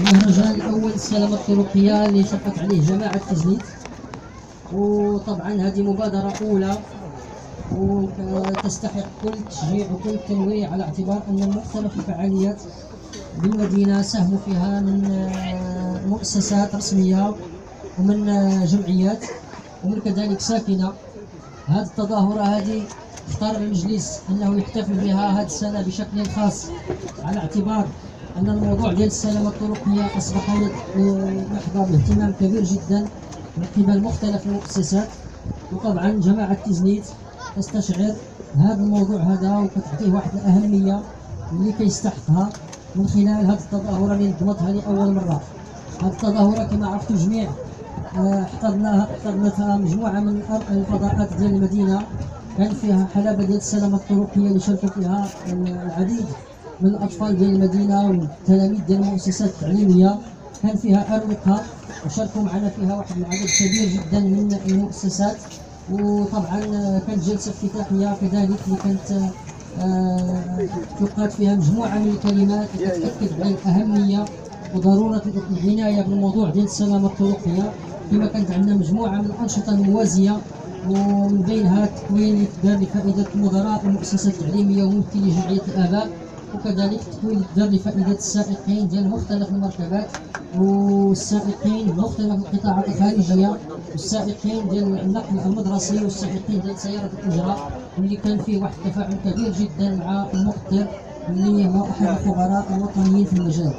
المهرجان الاول السلامه الطرقيه اللي شرفت عليه جماعه تجنيد. وطبعا هذه مبادره اولى وتستحق كل التشجيع وكل التنويه، على اعتبار ان مختلف الفعاليات بالمدينه ساهموا فيها من مؤسسات رسميه ومن جمعيات ومن كذلك ساكنه. هذه التظاهره هذه اختار المجلس انه يحتفل بها هذه السنه بشكل خاص، على اعتبار ان الموضوع ديال السلامه الطرقيه اصبح يحظى باهتمام كبير جدا من قبل مختلف المؤسسات. وطبعا جماعه تيزنيت تستشعر هذا الموضوع هذا وكتعطيه واحد الاهميه اللي كيستحقها من خلال هذه التظاهره اللي نظمتها لاول مره. هذه التظاهره كما عرفتوا الجميع احتضنتها مجموعه من الفضاءات ديال المدينه، كان فيها حلبه ديال السلامه الطرقيه اللي شاركوا فيها العديد من الاطفال ديال المدينه والتلاميذ ديال المؤسسات التعليميه، كان فيها اروقه وشاركوا معنا فيها واحد العدد كبير جدا من المؤسسات. وطبعا كانت جلسه افتتاحيه كذلك اللي كانت تلقات فيها مجموعه من الكلمات تؤكد على الاهميه وضروره العنايه بالموضوع ديال السلامه الطرقيه. كما كانت عندنا مجموعه من الانشطه الموازيه، ومن بينها التكوين اللي دار لفائده مدراء المؤسسات التعليميه وممثلي جمعيه الاباء، وكذلك التكوين اللي دار لفائده السائقين ديال مختلف المركبات والسائقين من مختلف القطاعات الخارجيه والسائقين ديال النقل المدرسي والسائقين ديال سياره الاجره، واللي كان فيه واحد التفاعل كبير جدا مع المقدر اللي هو احد الخبراء الوطنيين في المجال.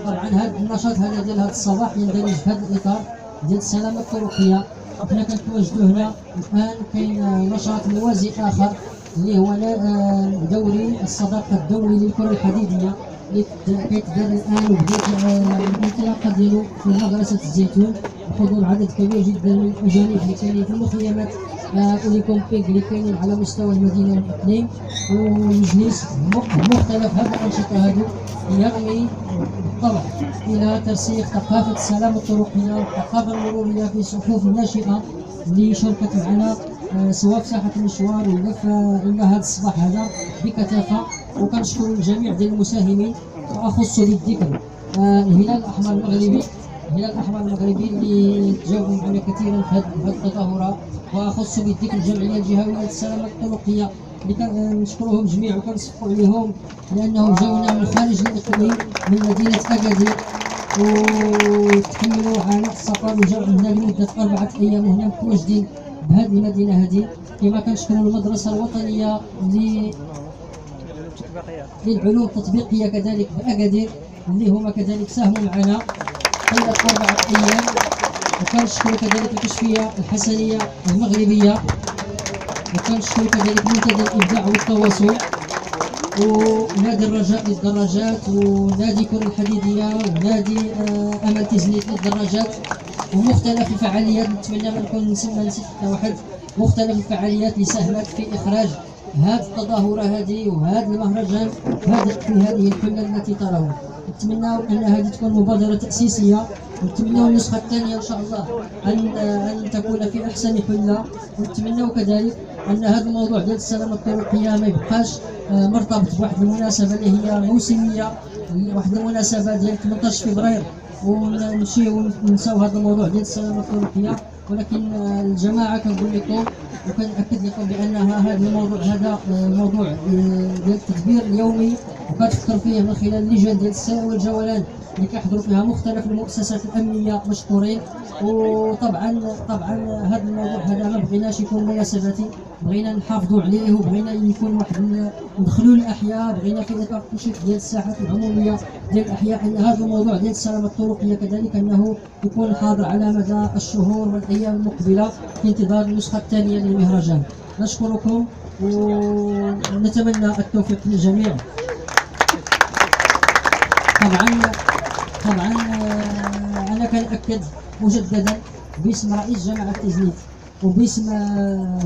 طبعا هذا النشاط هذا ديال هذا الصباح يندرج في هذا الاطار ديال السلامه الطرقيه. حنا كنتواجدوا هنا الان، كاين نشاط موازي اخر اللي هو دوري الصداقه الدولي للكره الحديديه اللي كيتدار الان وبدات الانطلاقه ديالو في مدرسه الزيتون بحضور عدد كبير جدا من الاجانب اللي كاينين في المخيمات اوليكومبيك اللي كاينين على مستوى المدينه والاقليم. والمجلس مختلف هذه الانشطه هذو يرمي بالطبع الى ترسيخ ثقافه السلامه الطرقيه والثقافه المروريه في صفوف الناشئه اللي شاركت معنا سواء في ساحه المشوار ولا هذا الصباح هذا بكثافه. وكنشكر الجميع ديال المساهمين، واخص بالذكر الهلال الاحمر المغربي، الهلال الاحمر المغربي اللي تجاوبوا معنا كثيرا في هذه التظاهره، واخص بالذكر الجمعيه الجهويه للسلامه الطرقيه اللي كنشكرهم جميعا وكنصفوا عليهم لانهم جاونا من خارج الاقليم من مدينه اكادير وتحملوا عناء السفر وجاوا عندنا لمده 4 ايام وهنا متواجدين بهذه المدينه هذه. كما كنشكروا المدرسه الوطنيه للعلوم التطبيقيه كذلك باكادير اللي هما كذلك ساهموا معنا طيله 4 ايام. وكنشكروا كذلك الكشفيه الحسنيه المغربيه، وكنشكروا كذلك منتدى الابداع والتواصل ونادي الرجاء للدراجات ونادي كرة الحديدية ونادي امل تيزنيت للدراجات ومختلف الفعاليات. نتمنى ما نكون نسيت واحد مختلف الفعاليات اللي ساهمت في اخراج هذه التظاهرة هذه وهذا المهرجان في هذه الحلة التي ترون. نتمنى ان هذه تكون مبادرة تأسيسية، ونتمنى النسخة الثانية ان شاء الله ان تكون في احسن حلة. ونتمنى كذلك ان هذا الموضوع ديال السلامة الطرقية ما يبقاش مرتبط بواحد المناسبة اللي هي موسمية، واحد المناسبة ديال 18 فبراير ونمشيو وننساو هذا الموضوع ديال السلامة الطرقية. ولكن الجماعة كنقول لكم وكنأكد لكم بأنها هذا الموضوع هذا موضوع ديال التدبير اليومي، وكتفكر فيه من خلال اللجان ديال السير والجولان اللي كيحضروا فيها مختلف المؤسسات الأمنية مشكورين. وطبعا هذا الموضوع هذا ما بغيناش يكون مناسباتي، بغينا نحافظوا عليه وبغينا يكون واحد ندخلوا الاحياء، بغينا في اطار التنشيط ديال الساحات العموميه ديال الاحياء ان هذا الموضوع ديال السلامه الطرقيه كذلك انه يكون حاضر على مدى الشهور والايام المقبله في انتظار النسخه الثانيه للمهرجان. نشكركم ونتمنى التوفيق للجميع. طبعا انا كنأكد مجددا باسم رئيس جماعه تيزنيت وباسم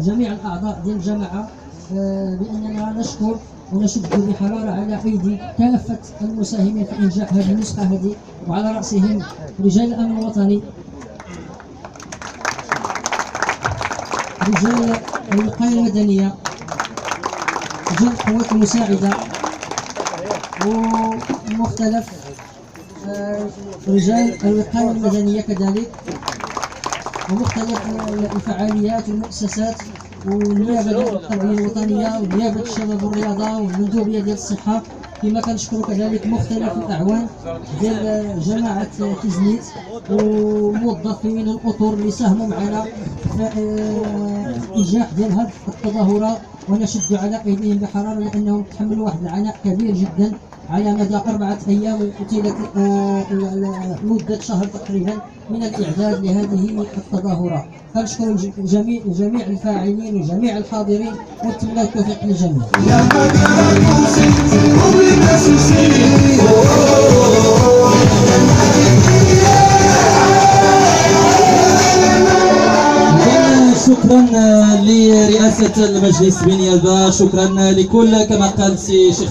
جميع الاعضاء ديال الجماعه باننا نشكر ونشد بحراره على ايدي كافه المساهمين في انجاح هذه النسخه هذه، وعلى راسهم رجال الامن الوطني، رجال الوقايه المدنيه، رجال القوات المساعده، ومختلف رجال الوقاية المدنية كذلك، ومختلف الفعاليات والمؤسسات، والنيابة ديال التربية الوطنية ونيابة الشباب والرياضة والمندوبية ديال الصحة. كما كنشكروا كذلك مختلف الأعوان ديال جماعة تزنيت وموظفين الأطر اللي ساهموا معنا في إنجاح ديال هذه التظاهرة، ونشد على أيديهم بحرارة لأنهم تحملوا واحد العناء كبير جدا على مدى 4 أيام وطيلة مدة شهر تقريبا من الإعداد لهذه التظاهرة. فنشكر جميع الفاعلين وجميع الحاضرين، ونتمنى التوفيق للجميع. شكرا لرئاسة المجلس بنيابة، شكرا لكل كما قال سي شيخ